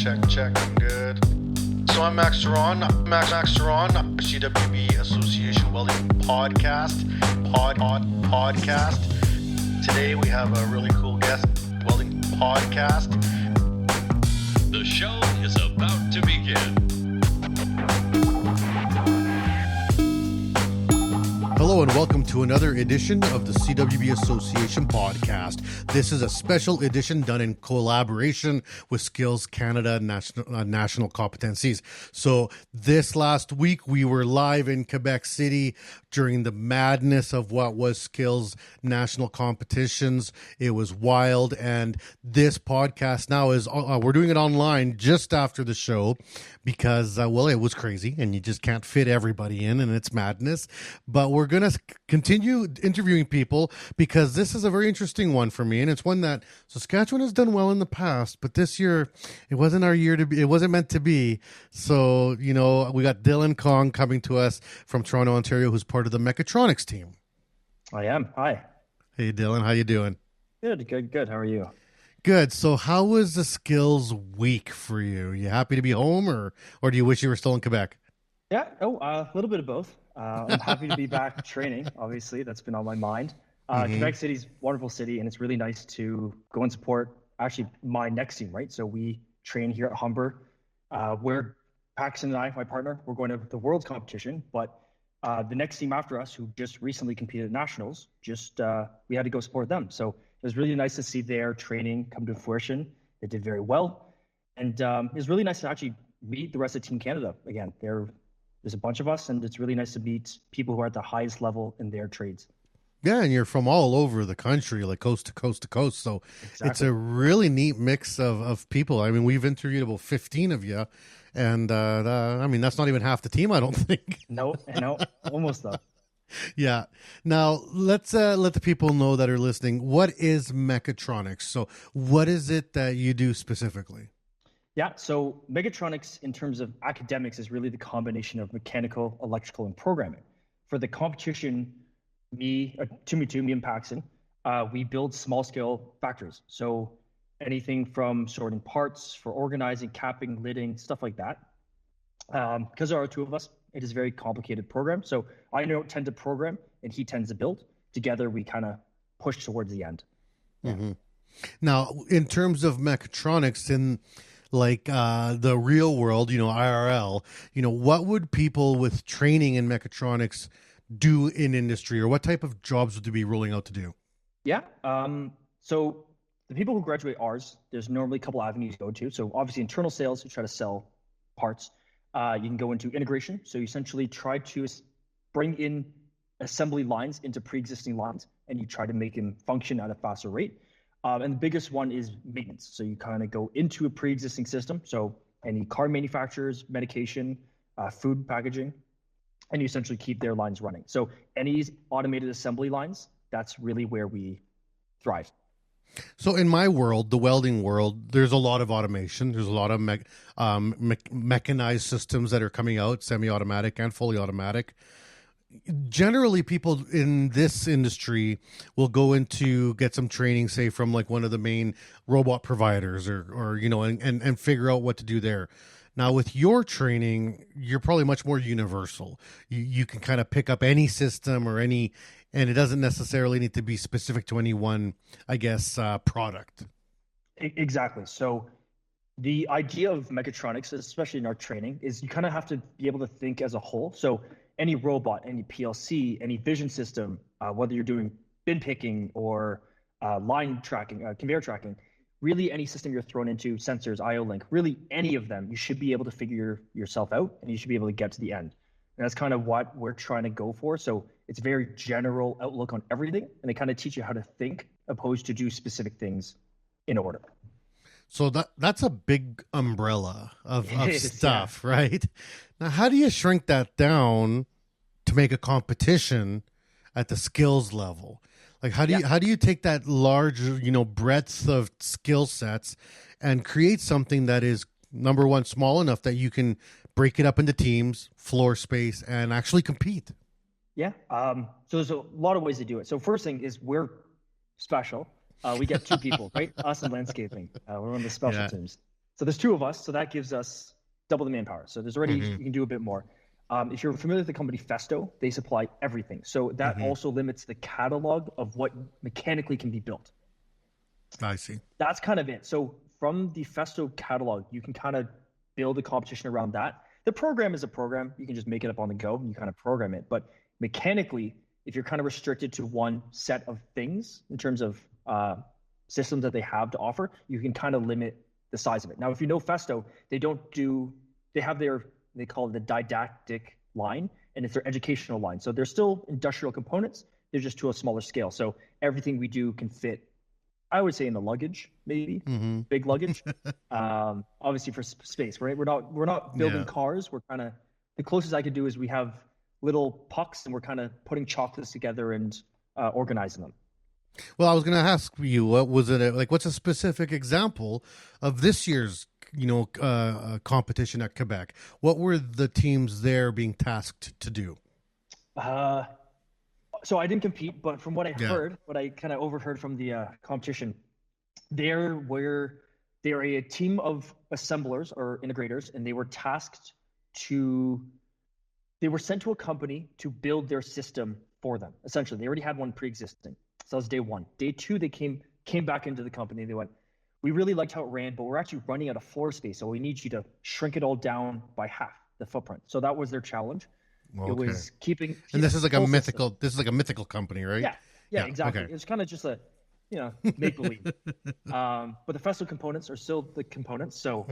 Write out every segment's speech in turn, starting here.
check, good. So I'm Max Duran, CWB Association Welding podcast. Today we have a really cool guest, Welding podcast. The show is about to begin. Hello and welcome to another edition of the CWB Association podcast. This is a special edition done in collaboration with Skills Canada National Competencies. So this last week we were live in Quebec City during the madness of what was Skills National Competitions. It was wild, and this podcast now is we're doing it online just after the show because it was crazy and you just can't fit everybody in, and it's madness. But we're going to continue interviewing people because this is a very interesting one for me, and it's one that Saskatchewan has done well in the past, but this year it wasn't our year to be. It wasn't meant to be. So, we got Dillon Kong coming to us from Toronto, Ontario, who's part of the mechatronics team. I am. Hi. Hey, Dillon, how you doing? Good. How are you? Good. So how was the skills week for you? You happy to be home or do you wish you were still in Quebec? Yeah. A little bit of both. I'm happy to be back training. Obviously, that's been on my mind. Quebec City's a wonderful city, and it's really nice to go and support actually my next team, right? So we train here at Humber. Where Paxton and I, my partner, we're going to the World's competition, but the next team after us, who just recently competed at Nationals, we had to go support them. So it was really nice to see their training come to fruition. They did very well. And it was really nice to actually meet the rest of Team Canada again. There's a bunch of us, and it's really nice to meet people who are at the highest level in their trades. Yeah, and you're from all over the country, like coast to coast to coast. So exactly. It's a really neat mix of people. I mean, we've interviewed about 15 of you, and that's not even half the team, I don't think. No, almost though. Yeah. Now, let's let the people know that are listening, what is mechatronics? So what is it that you do specifically? Yeah, so mechatronics in terms of academics is really the combination of mechanical, electrical, and programming. For the competition, me and Paxton, we build small-scale factories. So anything from sorting parts, for organizing, capping, lidding, stuff like that. Because there are two of us, it is a very complicated program. So I tend to program, and he tends to build. Together, we kind of push towards the end. Yeah. Mm-hmm. Now, in terms of mechatronics in the real world, IRL, what would people with training in mechatronics do in industry, or what type of jobs would they be rolling out to do? Yeah. So the people who graduate ours, there's normally a couple avenues to go to. So obviously internal sales, you try to sell parts. You can go into integration. So you essentially try to bring in assembly lines into pre-existing lines, and you try to make them function at a faster rate. And the biggest one is maintenance. So you kind of go into a pre-existing system. So any car manufacturers, medication, food packaging, and you essentially keep their lines running. So any automated assembly lines, that's really where we thrive. So in my world, the welding world, there's a lot of automation. There's a lot of mechanized systems that are coming out, semi-automatic and fully automatic. Generally, people in this industry will go into get some training, say from like one of the main robot providers, or and figure out what to do there. Now, with your training, you're probably much more universal. You can kind of pick up any system or and it doesn't necessarily need to be specific to any one, I guess, product. Exactly. So the idea of mechatronics, especially in our training, is you kind of have to be able to think as a whole. So any robot, any PLC, any vision system, whether you're doing bin picking or line tracking, conveyor tracking, really any system you're thrown into, sensors, IO link, really any of them, you should be able to figure yourself out, and you should be able to get to the end. And that's kind of what we're trying to go for. So it's a very general outlook on everything, and they kind of teach you how to think opposed to do specific things in order. So that's a big umbrella of stuff, yeah. Right? Now, how do you shrink that down to make a competition at the skills level? Like, how do you take that large, breadth of skill sets and create something that is, number one, small enough that you can break it up into teams, floor space, and actually compete? Yeah. So there's a lot of ways to do it. So first thing is we're special. We get two people, right? Us and landscaping. We're one of the special teams. So there's two of us, so that gives us double the manpower. So there's already, you can do a bit more. If you're familiar with the company Festo, they supply everything. So that also limits the catalog of what mechanically can be built. I see. That's kind of it. So from the Festo catalog, you can kind of build a competition around that. The program is a program. You can just make it up on the go and you kind of program it. But mechanically, if you're kind of restricted to one set of things in terms of systems that they have to offer, you can kind of limit the size of it. Now, if you know Festo, they have they call it the didactic line, and it's their educational line. So they're still industrial components. They're just to a smaller scale. So everything we do can fit, I would say, in the luggage, maybe big luggage. Obviously for space, right? We're not building cars. We're kind of, the closest I could do is we have little pucks and we're kind of putting chocolates together and organizing them. Well, I was going to ask you, what was it like? What's a specific example of this year's, competition at Quebec? What were the teams there being tasked to do? So I didn't compete, but from what I heard, what I kind of overheard from the competition, they're a team of assemblers or integrators, and they were sent to a company to build their system for them. Essentially, they already had one pre-existing. So that was day one. Day two, they came back into the company. They went, we really liked how it ran, but we're actually running out of floor space. So we need you to shrink it all down by half the footprint. So that was their challenge. Okay. It was keeping. And this is like a mythical. System. This is like a mythical company, right? Yeah, exactly. Okay. It's kind of just a, make believe. But the Festo components are still the components. So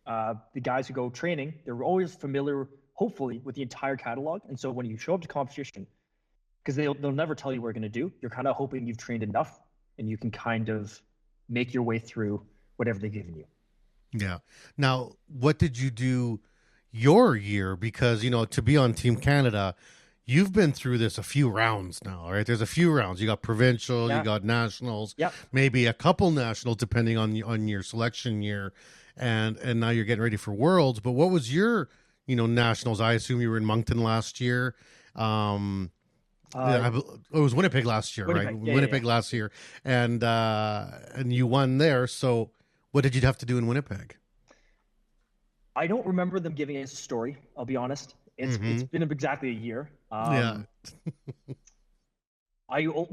the guys who go training, they're always familiar, hopefully, with the entire catalog. And so when you show up to competition, because they'll never tell you what you're going to do, you're kind of hoping you've trained enough, and you can kind of make your way through whatever they've given you. Yeah. Now, what did you do your year? Because, to be on Team Canada, you've been through this a few rounds now, right? There's a few rounds. You got provincial, you got nationals, maybe a couple nationals, depending on your selection year. And now you're getting ready for Worlds. But what was your, nationals? I assume you were in Moncton last year. It was Winnipeg last year, right? Winnipeg last year, and you won there. So, what did you have to do in Winnipeg? I don't remember them giving us a story. I'll be honest. It's been exactly a year. The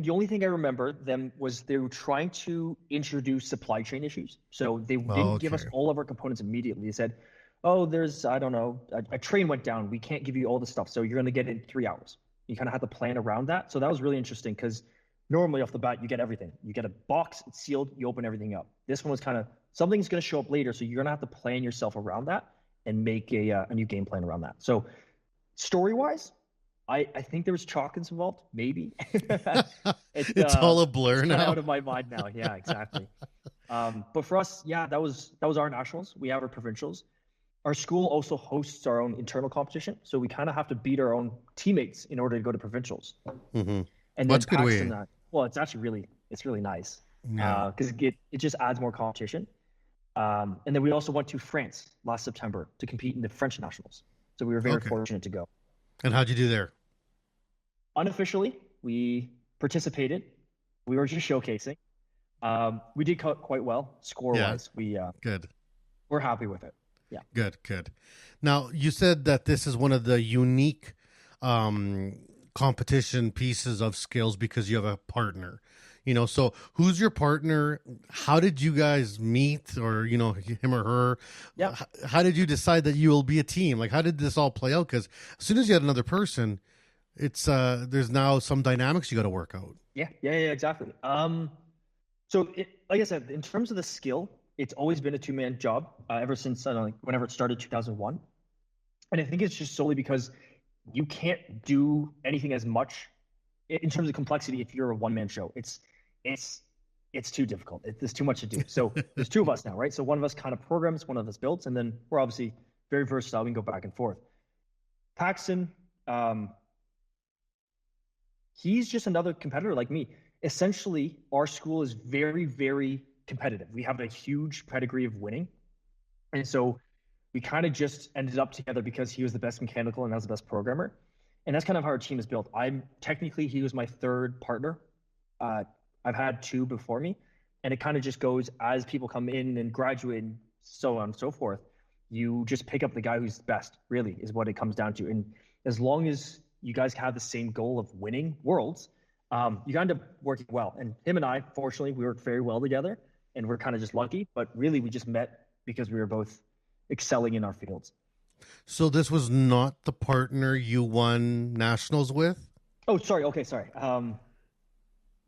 only thing I remember them was they were trying to introduce supply chain issues. So they didn't give us all of our components immediately. They said, "Oh, there's a train went down. We can't give you all the stuff. So you're going to get it in 3 hours." You kind of have to plan around that. So that was really interesting because normally off the bat, you get everything. You get a box, it's sealed, you open everything up. This one was kind of, something's going to show up later. So you're going to have to plan yourself around that and make a new game plan around that. So story-wise, I think there was chocolates involved, maybe. It's all a blur now. Out of my mind now. Yeah, exactly. But for us, that was our nationals. We have our provincials. Our school also hosts our own internal competition, so we kind of have to beat our own teammates in order to go to provincials. And that's good way. Well, it's actually really nice because it just adds more competition. And then we also went to France last September to compete in the French nationals. So we were very fortunate to go. And how'd you do there? Unofficially, we participated. We were just showcasing. We did quite well score-wise. Good. We're happy with it. Yeah. Good. Now, you said that this is one of the unique competition pieces of skills because you have a partner. So who's your partner? How did you guys meet, or him or her? Yeah. How did you decide that you will be a team? Like, how did this all play out? Because as soon as you had another person, it's there's now some dynamics you got to work out. Yeah, exactly. So like I said, in terms of the skill, it's always been a two-man job ever since whenever it started, 2001. And I think it's just solely because you can't do anything as much in terms of complexity if you're a one-man show. It's too difficult. There's too much to do. So there's two of us now, right? So one of us kind of programs, one of us builds, and then we're obviously very versatile. We can go back and forth. Paxton, he's just another competitor like me. Essentially, our school is very, very competitive. We have a huge pedigree of winning. And so we kind of just ended up together because he was the best mechanical and I was the best programmer. And that's kind of how our team is built. He was my third partner. I've had two before me. And it kind of just goes as people come in and graduate and so on and so forth. You just pick up the guy who's best, really, is what it comes down to. And as long as you guys have the same goal of winning worlds, you end up working well. And him and I, fortunately, we work very well together, and we're kind of just lucky. But really, we just met because we were both excelling in our fields. So this was not the partner you won nationals with? Oh, sorry. Okay, sorry.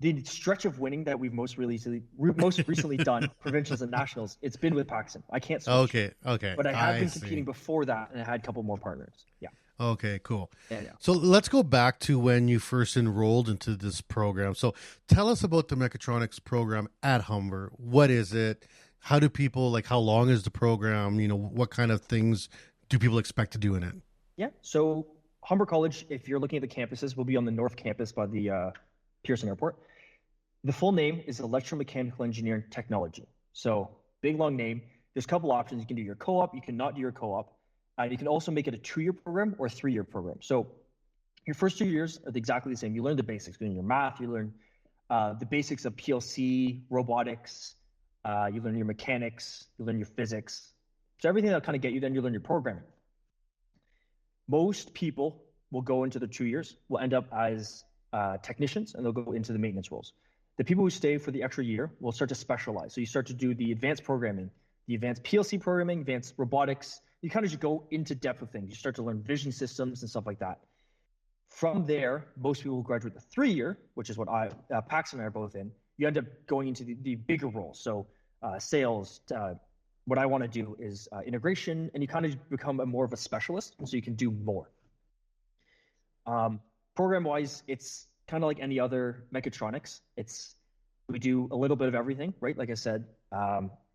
The stretch of winning that we've most recently done, provincials and nationals, it's been with Paxton. I can't switch. Okay. But I have been competing before that, and I had a couple more partners. Yeah. Okay, cool. Yeah. So let's go back to when you first enrolled into this program. So tell us about the mechatronics program at Humber. What is it? How do people, like, how long is the program? You know, what kind of things do people expect to do in it? Yeah. So Humber College, if you're looking at the campuses, will be on the North Campus by the Pearson Airport. The full name is Electromechanical Engineering Technology. So big, long name. There's a couple options. You can do your co-op. You can not do your co-op. You can also make it a 2-year program or a 3-year program. So your first 2 years are exactly the same. You learn the basics. You learn your math. You learn the basics of PLC, robotics. You learn your mechanics. You learn your physics. So everything that'll kind of get you, then you learn your programming. Most people will go into the 2 years, will end up as technicians, and they'll go into the maintenance roles. The people who stay for the extra year will start to specialize. So you start to do the advanced programming, the advanced PLC programming, advanced robotics. You kind of just go into depth of things. You start to learn vision systems and stuff like that. From there, most people will graduate the 3-year, which is what Paxton and I are both in. You end up going into the bigger roles. So sales, what I want to do is integration, and you kind of become more of a specialist, so you can do more. Program-wise, it's kind of like any other mechatronics. We do a little bit of everything, right? Like I said,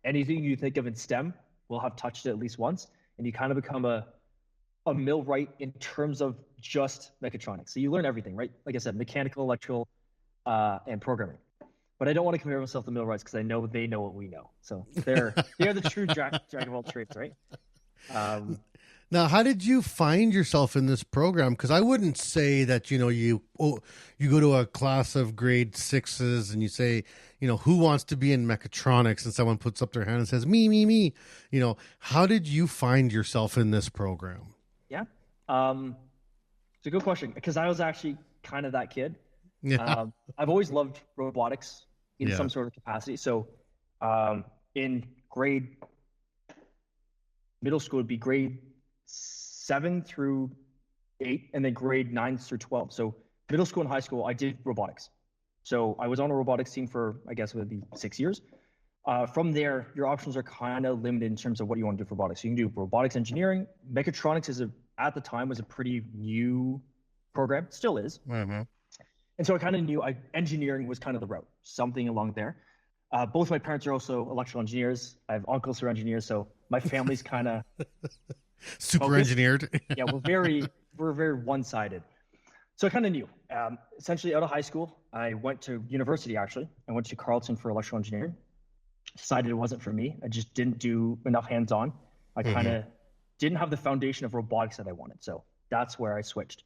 anything you think of in STEM, we'll have touched it at least once, and you kind of become a millwright in terms of just mechatronics. So you learn everything, right? Like I said, mechanical, electrical, and programming. But I don't want to compare myself to millwrights because I know they know what we know. So they're the true jack of all trades, right? Now, how did you find yourself in this program? Because I wouldn't say that, you go to a class of grade 6s and you say, who wants to be in mechatronics? And someone puts up their hand and says, me. How did you find yourself in this program? Yeah. It's a good question because I was actually kind of that kid. Yeah. I've always loved robotics in some sort of capacity. So in middle school would be grade 7 through 8, and then grade 9 through 12. So middle school and high school, I did robotics. So I was on a robotics team for, I guess it would be 6 years. From there, your options are kind of limited in terms of what you want to do for robotics. So you can do robotics engineering. Mechatronics at the time was a pretty new program, still is. Mm-hmm. And so I kind of knew engineering was kind of the route, something along there. Both my parents are also electrical engineers. I have uncles who are engineers, so my family's kind of super focused. engineered. Yeah, we're very one-sided. So I kind of knew. Essentially, out of high school, I went to university. Actually, I went to Carleton for electrical engineering. Decided it wasn't for me. I just didn't do enough hands-on. I kind of didn't have the foundation of robotics that I wanted. So that's where I switched.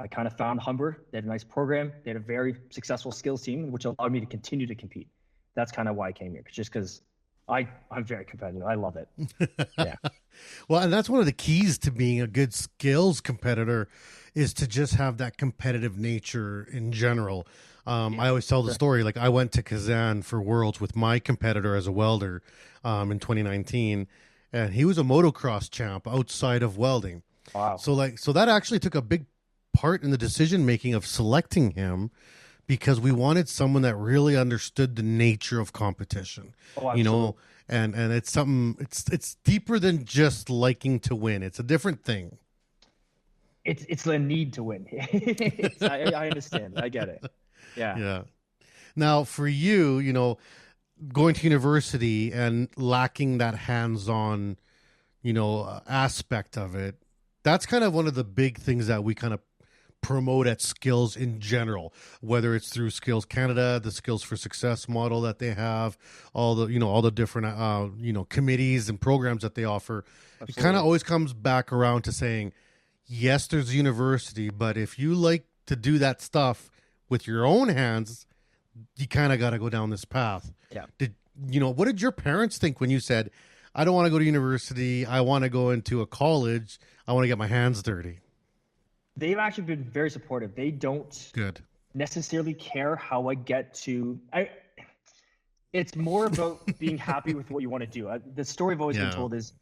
I kind of found Humber. They had a nice program. They had a very successful skills team, which allowed me to continue to compete. That's kind of why I came here, just because I'm very competitive. I love it. Yeah. Well, and that's one of the keys to being a good skills competitor is to just have that competitive nature in general. I always tell the story, like I went to Kazan for Worlds with my competitor as a welder in 2019, and he was a motocross champ outside of welding. Wow. So that actually took a big part in the decision making of selecting him because we wanted someone that really understood the nature of competition. Oh, absolutely. And it's something it's deeper than just liking to win. It's a different thing. It's the need to win. I understand. I get it. Yeah. Now for you, going to university and lacking that hands-on, aspect of it, that's kind of one of the big things that we kind of promote at Skills in general, whether it's through Skills Canada, the Skills for Success model that they have, all the different committees and programs that they offer. Absolutely. It kind of always comes back around to saying, yes, there's a university, but if you like to do that stuff with your own hands, you kind of got to go down this path. Yeah. What did your parents think when you said, I don't want to go to university. I want to go into a college. I want to get my hands dirty. They've actually been very supportive. They don't Good. necessarily care how I get to. It's more about being happy with what you want to do. The story I've always been told is,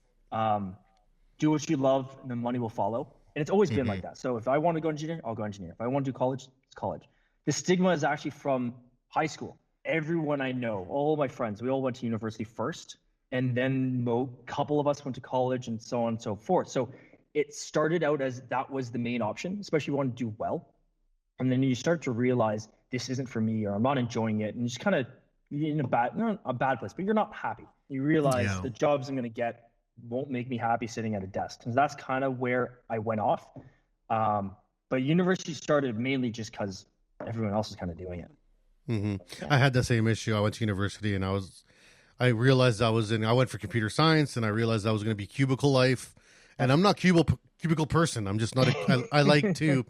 do what you love, and the money will follow. And it's always been like that. So if I want to go engineer, I'll go engineer. If I want to do college, it's college. The stigma is actually from high school. Everyone I know, all my friends, we all went to university first, and then a couple of us went to college, and so on and so forth. So it started out as that was the main option, especially if you want to do well. And then you start to realize this isn't for me, or I'm not enjoying it, and you just kind of in not a bad place, but you're not happy. You realize the jobs I'm going to get won't make me happy sitting at a desk. And that's kind of where I went off. But university started mainly just because everyone else is kind of doing it. Mm-hmm. I had the same issue. I went to university and I realized I went for computer science, and I realized I was going to be cubicle life. And I'm not cubicle person. I'm just not. I like to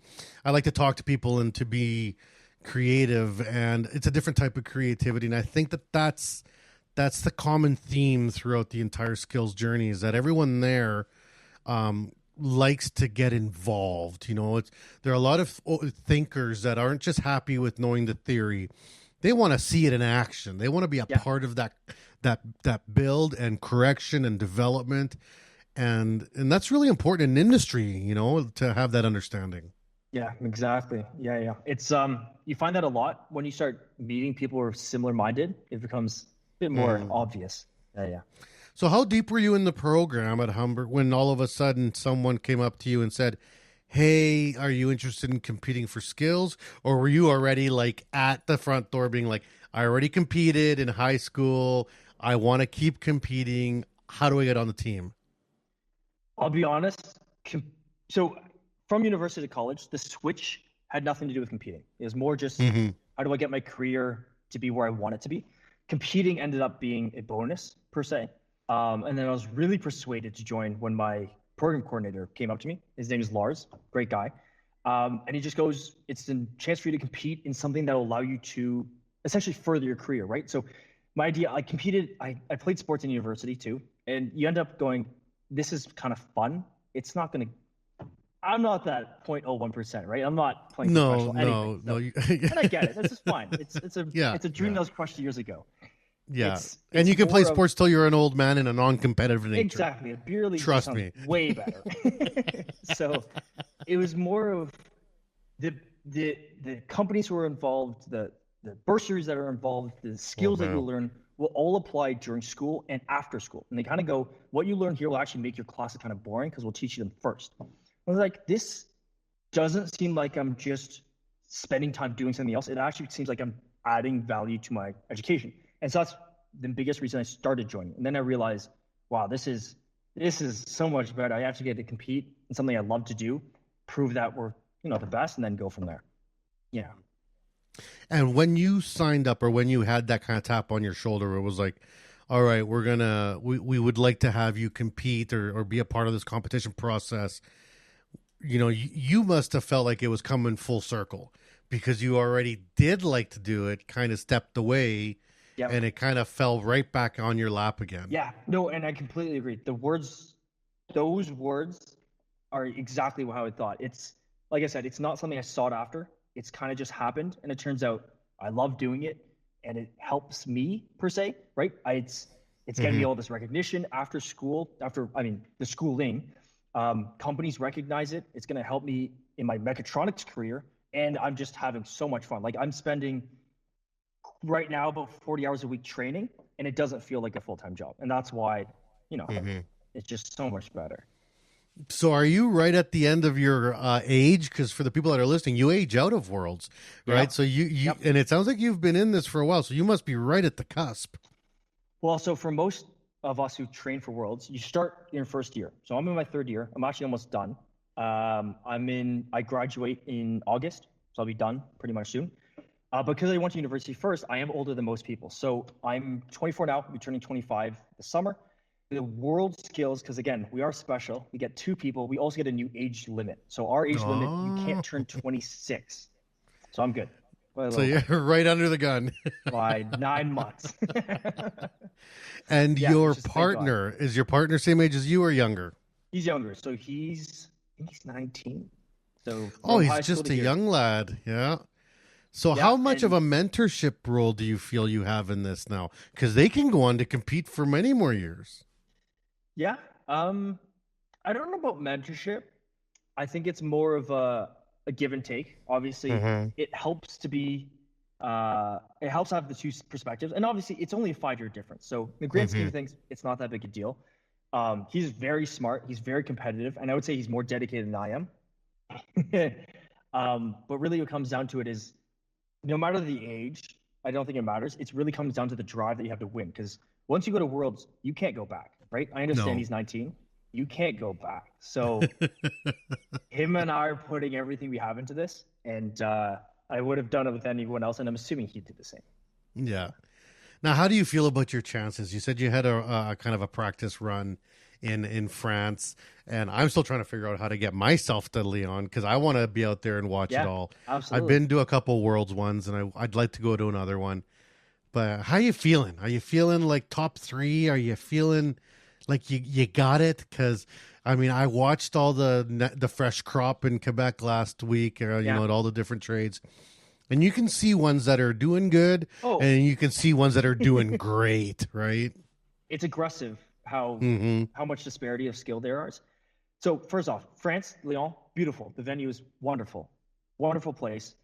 talk to people and to be creative, and it's a different type of creativity. And I think that's the common theme throughout the entire skills journey, is that everyone there likes to get involved. There are a lot of thinkers that aren't just happy with knowing the theory. They want to see it in action. They want to be a part of that build and correction and development. And that's really important in industry, to have that understanding. Yeah, exactly. Yeah. It's you find that a lot when you start meeting people who are similar minded. It becomes a bit more obvious. Yeah. So how deep were you in the program at Humber when all of a sudden someone came up to you and said, hey, are you interested in competing for skills? Or were you already like at the front door being like, I already competed in high school. I want to keep competing. How do I get on the team? I'll be honest. So from university to college, the switch had nothing to do with competing. It was more just how do I get my career to be where I want it to be? Competing ended up being a bonus per se. And then I was really persuaded to join when my program coordinator came up to me. His name is Lars, great guy. And he just goes, it's a chance for you to compete in something that will allow you to essentially further your career, right? So my idea, I played sports in university too. And you end up going, this is kind of fun. It's not going to, I'm not that 0.01%, right? I'm not playing professional anything. No. And I get it. This is fine. It's a dream that was crushed years ago. Yeah. And you can play sports till you're an old man in a non-competitive nature. Exactly. A beer league Trust me. Way better. So it was more of the companies who are involved, the bursaries that are involved, the skills that you learn will all apply during school and after school. And they kind of go, what you learn here will actually make your classes kind of boring because we'll teach you them first. I was like, this doesn't seem like I'm just spending time doing something else. It actually seems like I'm adding value to my education. And so that's the biggest reason I started joining. And then I realized, wow, this is so much better. I actually get to compete in something I love to do, prove that we're, the best, and then go from there. Yeah. And when you signed up, or when you had that kind of tap on your shoulder, it was like, all right, we would like to have you compete or be a part of this competition process. You must have felt like it was coming full circle, because you already did like to do it, kind of stepped away. Yep. And it kind of fell right back on your lap again. Yeah, no, and I completely agree. Those words are exactly how I thought. It's, like I said, it's not something I sought after. It's kind of just happened. And it turns out I love doing it, and it helps me per se, right? It's getting me all this recognition after school, the schooling. Companies recognize it. It's going to help me in my mechatronics career. And I'm just having so much fun. Like, I'm spending right now about 40 hours a week training, and it doesn't feel like a full-time job. And that's why, it's just so much better. So are you right at the end of your age? Because for the people that are listening, you age out of Worlds, right? Yep. So you and it sounds like you've been in this for a while, so you must be right at the cusp. Well, so for most of us who train for Worlds, you start in your first year. So I'm in my third year. I'm actually almost done. I graduate in August, so I'll be done pretty much soon. Because I went to university first, I am older than most people. So I'm 24 now. I'll be turning 25 this summer. The WorldSkills, because again, we are special. We get 2 people. We also get a new age limit. So our age limit, you can't turn 26. So I'm good. by a So little you're bit, right under the gun. by 9 months. And Yeah, your which is thank God. is your partner same age as you or younger? He's younger, so I think he's 19. So Oh, from he's high school just to a here. young lad. Yeah. So Yeah, how much of and a mentorship role do you feel you have in this now? Because they can go on to compete for many more years. yeah, I don't know about mentorship. I think it's more of a give and take. Obviously, Mm-hmm. it helps to be it helps to have the two perspectives, and obviously, it's only a 5 year difference. So, in the grand scheme Mm-hmm. of things, it's not that big a deal. He's very smart. He's very competitive, and I would say he's more dedicated than I am. But really, what comes down to it is no matter the age, I don't think it matters. It really comes down to the drive that you have to win. Because once you go to Worlds, you can't go back, right? I understand No. he's 19. You can't go back. So him and I are putting everything we have into this, and I would have done it with anyone else, and I'm assuming he did the same. Yeah. Now, how do you feel about your chances? You said you had a kind of a practice run in France, and I'm still trying to figure out how to get myself to Lyon because I want to be out there and watch it Yeah, all. I've absolutely. been to a couple Worlds ones, and I'd like to go to another one. But how you feeling? Are you feeling like top three? Are you feeling like you got it? Because I mean, I watched all the fresh crop in Quebec last week. Yeah. At all the different trades, and you can see ones that are doing good, Oh, and you can see ones that are doing great. Right? it's aggressive Mm-hmm. how much disparity of skill there is. So first off, France, Lyon, beautiful. The venue is wonderful, wonderful place.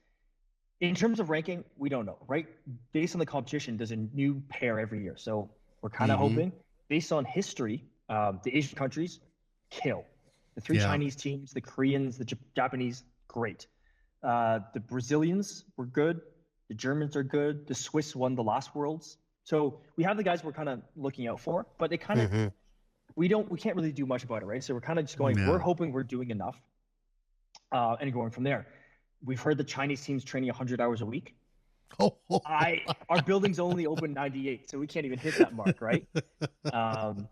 In terms of ranking, we don't know, right? Based on the competition, there's a new pair every year. So we're kind of Mm-hmm. hoping, based on history, the Asian countries kill. The three Yeah. Chinese teams, the Koreans, the Japanese, great. The Brazilians were good. The Germans are good. The Swiss won the last Worlds. So we have the guys we're kind of looking out for, but they kind of Mm-hmm. we can't really do much about it, right? So we're kind of just going. We're Yeah. hoping we're doing enough, and going from there. We've heard the Chinese teams training 100 hours a week. Oh, Our building's only open 98, so we can't even hit that mark, right? Um,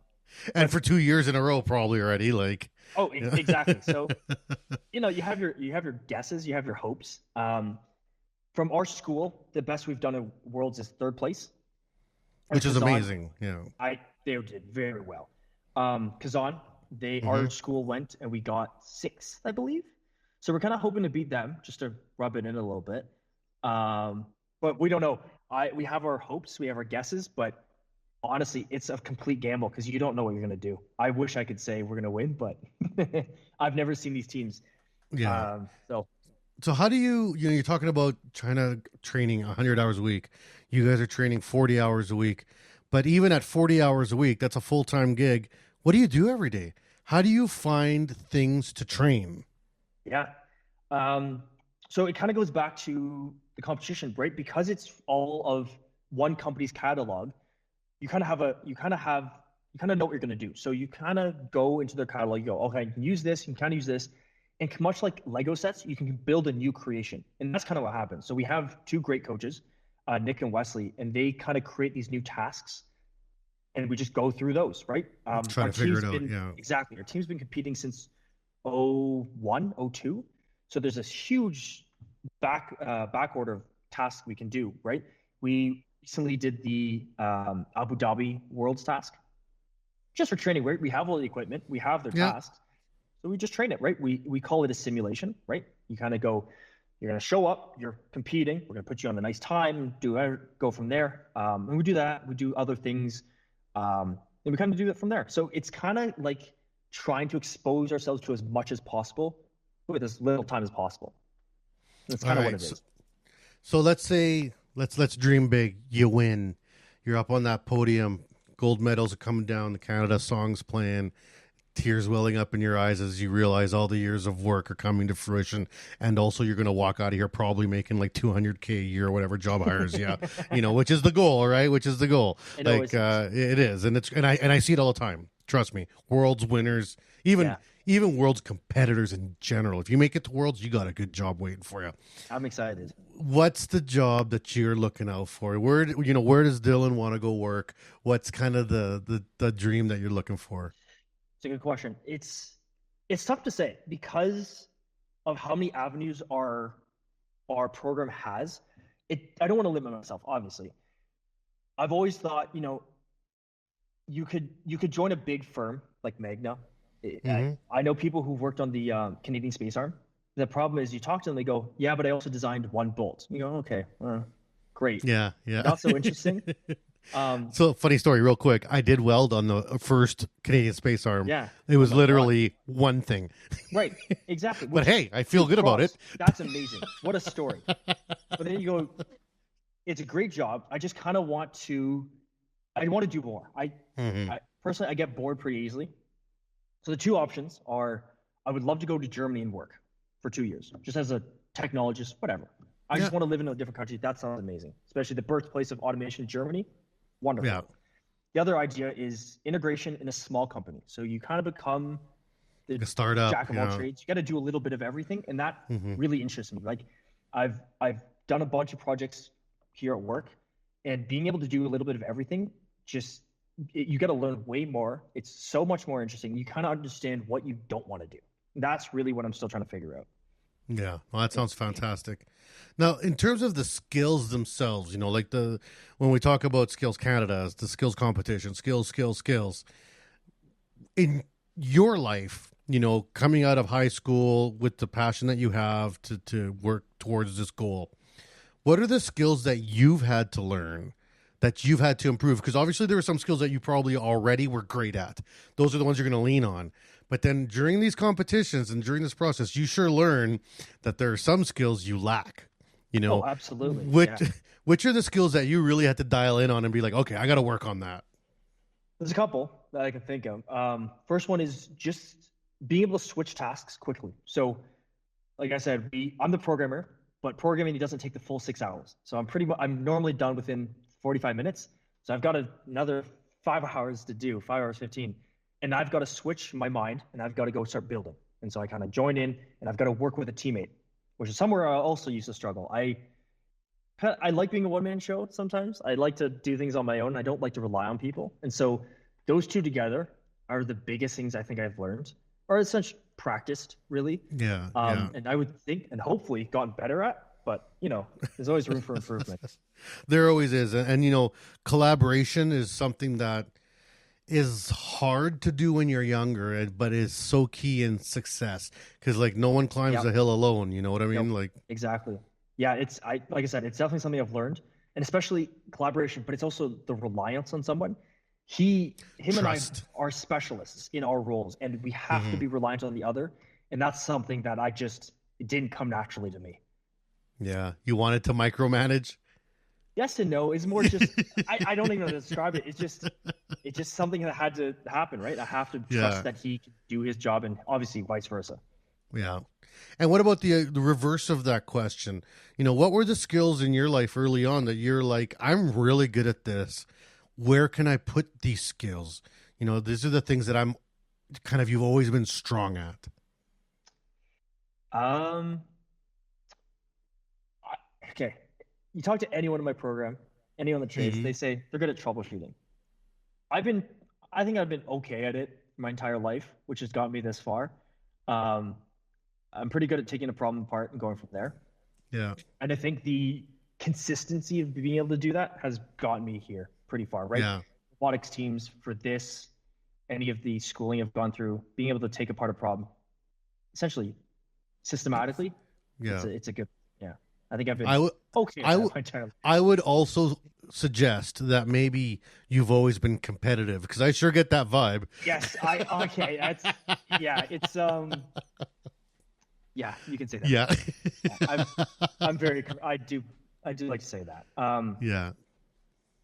and but for 2 years in a row, probably already. Like, yeah. exactly. So you have your guesses, you have your hopes. From our school, the best we've done in Worlds is third place. And Which is Kazan, amazing. Yeah. they did very well. Kazan, Mm-hmm. our school went and we got sixth, I believe. So we're kind of hoping to beat them just to rub it in a little bit. But we don't know. We have our hopes, we have our guesses, but honestly, it's a complete gamble because you don't know what you're going to do. I wish I could say we're going to win, but I've never seen these teams. Yeah. So So how do you're talking about China training 100 hours a week. You guys are training 40 hours a week. But even at 40 hours a week, that's a full-time gig. What do you do every day? How do you find things to train? yeah. Um, so it kind of goes back to the competition, right? Because it's all of one company's catalog, you kind of know what you're going to do. So you kind of go into their catalog, you go, okay, you can use this, you can kind of use this. And much like Lego sets, you can build a new creation. And that's kind of what happens. So we have two great coaches, Nick and Wesley, and they kind of create these new tasks and we just go through those, right? Try Our to figure team's it out. been Yeah. exactly, our team's been competing since '01, '02. So there's this huge back order of tasks we can do, right? We recently did the Abu Dhabi Worlds task just for training, right? We have all the equipment, we have their Yeah. tasks, so we just train it, right? We call it a simulation, right? You kind of go, you're going to show up, you're competing, we're going to put you on a nice time, go from there, and we do that. We do other things, and we kind of do that from there. So it's kind of like trying to expose ourselves to as much as possible with as little time as possible. That's All kind of what right. it is. So let's say let's dream big. You win. You're up on that podium. Gold medals are coming down. The Canada songs playing. Tears welling up in your eyes as you realize all the years of work are coming to fruition, and also you're going to walk out of here probably making like 200K a year or whatever job hires you. Which is the goal, right? Which is the goal. It always is. It is, and I see it all the time. Trust me, Worlds winners, even Yeah, even Worlds competitors in general. If you make it to Worlds, you got a good job waiting for you. I'm excited. What's the job that you're looking out for? Where does Dillon want to go work? What's kind of the dream that you're looking for? It's a good question. It's tough to say because of how many avenues our program has. I don't want to limit myself, obviously. I've always thought, you could join a big firm like Magna. I know people who've worked on the Canadian Space Arm. The problem is you talk to them, they go, yeah, but I also designed one bolt. You go, okay, great. Yeah. Not so interesting. So funny story, real quick. I did weld on the first Canadian Space Arm. Yeah. It was Oh my literally one thing. Right, exactly. But hey, I feel good about it. That's amazing. What a story. But then you go, it's a great job. I just kind of want to do more. I personally, I get bored pretty easily. So the two options are, I would love to go to Germany and work for 2 years, just as a technologist, whatever. I just want to live in a different country. That sounds amazing, especially the birthplace of automation in Germany. Wonderful. Yeah. The other idea is integration in a small company. So you kind of become the startup, jack of all trades. You got to do a little bit of everything, and that really interests me. Like I've done a bunch of projects here at work, and being able to do a little bit of everything, you got to learn way more. It's so much more interesting. You kind of understand what you don't want to do. That's really what I'm still trying to figure out. Yeah, well, that sounds fantastic. Now, in terms of the skills themselves, like when we talk about Skills Canada, the skills competition, skills. In your life, coming out of high school with the passion that you have to work towards this goal, what are the skills that you've had to learn, that you've had to improve? Because obviously there are some skills that you probably already were great at. Those are the ones you're going to lean on. But then during these competitions and during this process, you sure learn that there are some skills you lack. Oh, absolutely. Which are the skills that you really had to dial in on and be like, okay, I got to work on that? There's a couple that I can think of. First one is just being able to switch tasks quickly. So, like I said, I'm the programmer, but programming doesn't take the full 6 hours. So I'm normally done within 45 minutes. So I've got another 5 hours to do, 5 hours 15. And I've got to switch my mind, and I've got to go start building. And so I kind of join in, and I've got to work with a teammate, which is somewhere I also used to struggle. I like being a one-man show sometimes. I like to do things on my own. I don't like to rely on people. And so those two together are the biggest things I think I've learned, or essentially practiced, really. Yeah. And I would think, and hopefully gotten better at, but, there's always room for improvement. There always is. And collaboration is something that is hard to do when you're younger, but is so key in success, because no one climbs the hill alone. You know what I mean? Exactly. Yeah. Like I said, it's definitely something I've learned, and especially collaboration, but it's also the reliance on someone. Him and I are specialists in our roles, and we have to be reliant on the other. And that's something that it didn't come naturally to me. Yeah. You wanted to micromanage? Yes and no. It's more just I don't even know how to describe it. It's just something that had to happen, right? I have to trust that he can do his job, and obviously vice versa. Yeah. And what about the reverse of that question? What were the skills in your life early on that you're like, I'm really good at this? Where can I put these skills? These are the things that I'm you've always been strong at. Okay. You talk to anyone in my program, anyone that trades, they say they're good at troubleshooting. I think I've been okay at it my entire life, which has got me this far. I'm pretty good at taking a problem apart and going from there. Yeah. And I think the consistency of being able to do that has gotten me here pretty far, right? Yeah. Robotics teams for this, any of the schooling I've gone through, being able to take apart a problem essentially systematically. Yeah. It's a good, I think I've been okay. I would also suggest that maybe you've always been competitive, because I sure get that vibe. Yes, okay. That's it's yeah, you can say that. Yeah. I'm very. I do like to say that. Yeah.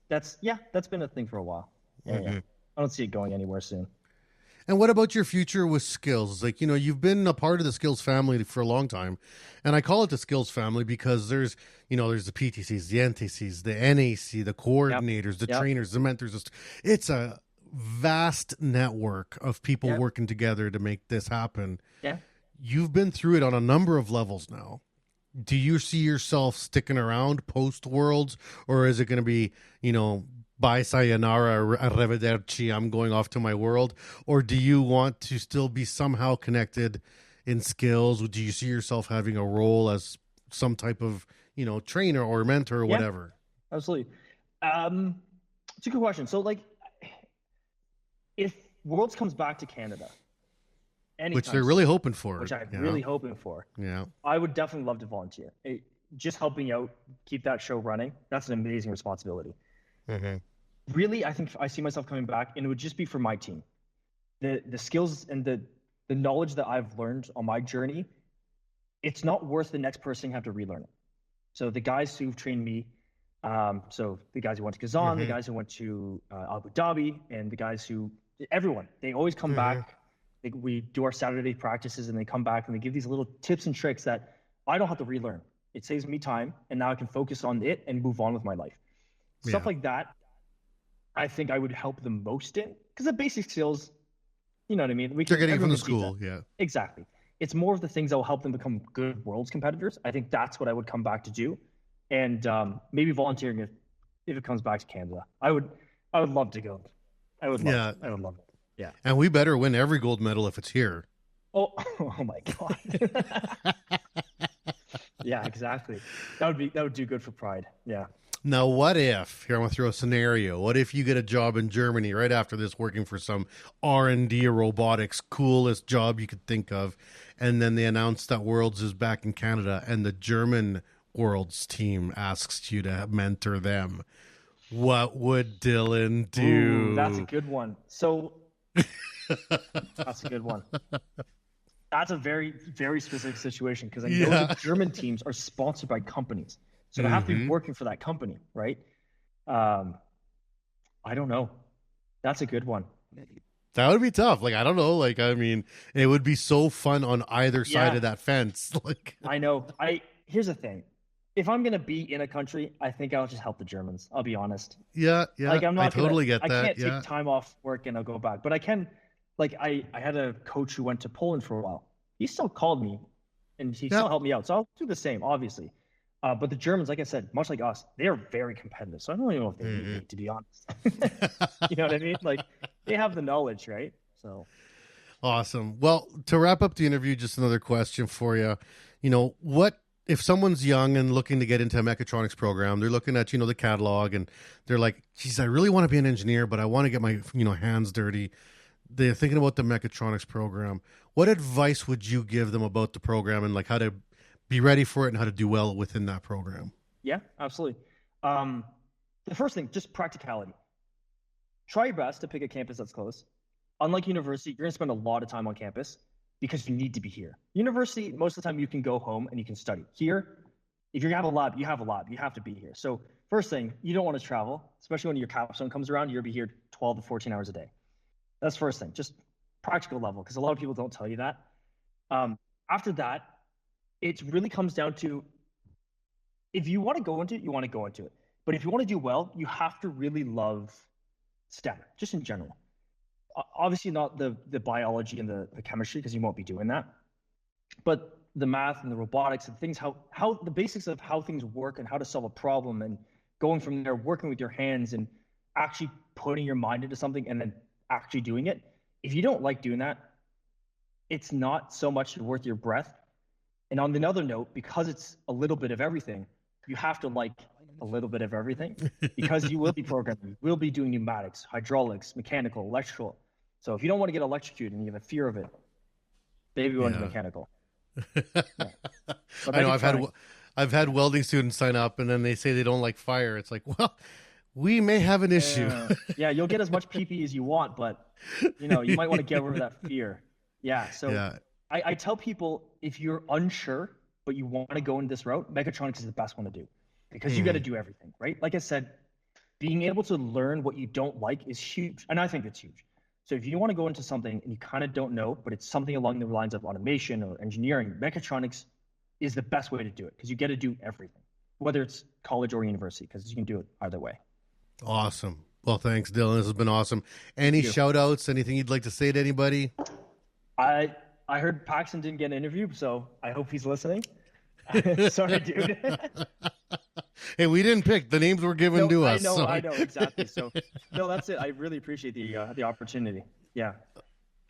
That's been a thing for a while. Yeah. I don't see it going anywhere soon. And what about your future with skills? You've been a part of the skills family for a long time. And I call it the skills family because there's the PTCs, the NTCs, the NAC, the coordinators, the trainers, the mentors. It's a vast network of people working together to make this happen. Yeah. You've been through it on a number of levels now. Do you see yourself sticking around post Worlds, or is it going to be, bye, sayonara, arrivederci, I'm going off to my world? Or do you want to still be somehow connected in skills? Do you see yourself having a role as some type of, trainer or mentor or Yeah. whatever? Absolutely. It's a good question. So, like, if Worlds comes back to Canada, Which they're anytime really soon, hoping for. which I'm Yeah. really hoping for, Yeah. I would definitely love to volunteer. Just helping out, keep that show running. That's an amazing responsibility. Mm-hmm. Really, I think I see myself coming back, and it would just be for my team. The skills and the knowledge that I've learned on my journey, it's not worth the next person have to relearn it. So the guys who've trained me, so the guys who went to Kazan, the guys who went to Abu Dhabi, and the guys everyone, they always come back. We do our Saturday practices, and they come back and they give these little tips and tricks that I don't have to relearn. It saves me time, and now I can focus on it and move on with my life. Stuff like that, I think I would help the most in, because the basic skills, you know what I mean? They're getting it from the school, yeah. Exactly. It's more of the things that will help them become good Worlds competitors. I think that's what I would come back to do, and maybe volunteering if it comes back to Canada. I would love to go. I would love it. Yeah. And we better win every gold medal if it's here. Oh my God. Yeah, exactly. That would do good for Pride. Yeah. Now, what if, here I'm going to throw a scenario, what if you get a job in Germany right after this working for some R&D or robotics, coolest job you could think of, and then they announce that Worlds is back in Canada and the German Worlds team asks you to mentor them? What would Dillon do? Ooh, that's a good one. So that's a good one. That's a very, very specific situation, because I know the German teams are sponsored by companies. So they have to be working for that company, right? I don't know. That's a good one. That would be tough. Like, I don't know. Like, I mean, it would be so fun on either side of that fence. Like, I know. Here's the thing. If I'm gonna be in a country, I think I'll just help the Germans. I'll be honest. Yeah. Like, I'm not I totally get that. I can't take time off work and I'll go back, but I can. Like, I had a coach who went to Poland for a while. He still called me, and he still helped me out. So I'll do the same, obviously. But the Germans, like I said, much like us, they are very competitive. So I don't even know if they need me, to be honest. You know what I mean? Like, they have the knowledge, right? So awesome. Well, to wrap up the interview, just another question for you. What if someone's young and looking to get into a mechatronics program? They're looking at the catalog, and they're like, "Geez, I really want to be an engineer, but I want to get my hands dirty." They're thinking about the mechatronics program. What advice would you give them about the program and like how to be ready for it and how to do well within that program? Yeah, absolutely. The first thing, just practicality. Try your best to pick a campus that's close. Unlike university, you're going to spend a lot of time on campus because you need to be here. University, most of the time you can go home and you can study. Here, if you have a lab, you have a lab. You have to be here. So first thing, you don't want to travel, especially when your capstone comes around. You'll be here 12 to 14 hours a day. That's first thing, just practical level, because a lot of people don't tell you that. After that, it really comes down to, if you want to go into it, you want to go into it. But if you want to do well, you have to really love STEM, just in general. Obviously not the biology and the chemistry, because you won't be doing that. But the math and the robotics and things, how the basics of how things work and how to solve a problem, and going from there, working with your hands and actually putting your mind into something and then actually doing it. If you don't like doing that, it's not so much worth your breath. And on another note, because it's a little bit of everything, you have to like a little bit of everything, because you will be programming, you will be doing pneumatics, hydraulics, mechanical, electrical. So if you don't want to get electrocuted and you have a fear of it, maybe go into mechanical. Yeah. I know I've had welding students sign up and then they say they don't like fire. It's like, well, we may have an issue. Yeah, you'll get as much PP as you want, but you might want to get over that fear. Yeah. So I tell people, if you're unsure but you want to go in this route, mechatronics is the best one to do, because you got to do everything, right? Like I said, being able to learn what you don't like is huge, and I think it's huge. So if you want to go into something and you kind of don't know, but it's something along the lines of automation or engineering, mechatronics is the best way to do it, because you get to do everything, whether it's college or university, because you can do it either way. Awesome. Well, thanks, Dillon. This has been awesome. Any shout outs, anything you'd like to say to anybody? I heard Paxton didn't get an interview, so I hope he's listening. Sorry, dude. Hey, we didn't pick. The names were given to us. I know, exactly. So, no, that's it. I really appreciate the opportunity. Yeah.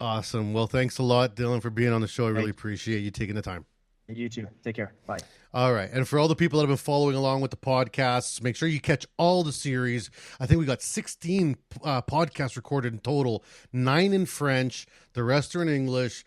Awesome. Well, thanks a lot, Dillon, for being on the show. I really appreciate you taking the time. You too. Take care. Bye. All right. And for all the people that have been following along with the podcasts, make sure you catch all the series. I think we got 16 podcasts recorded in total, 9 in French, the rest are in English.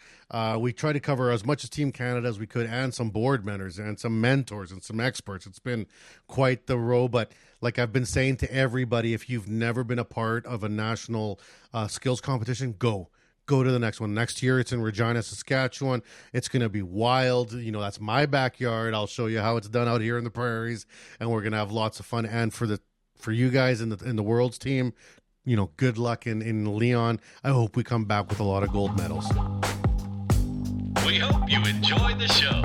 We try to cover as much as Team Canada as we could, and some board members and some mentors and some experts. It's been quite the row. But like I've been saying to everybody, if you've never been a part of a national skills competition, go to the next one. Next year, it's in Regina, Saskatchewan. It's going to be wild. You know, that's my backyard. I'll show you how it's done out here in the prairies, and we're going to have lots of fun. And for you guys in the World's team, you know, good luck in Lyon. I hope we come back with a lot of gold medals. We hope you enjoy the show.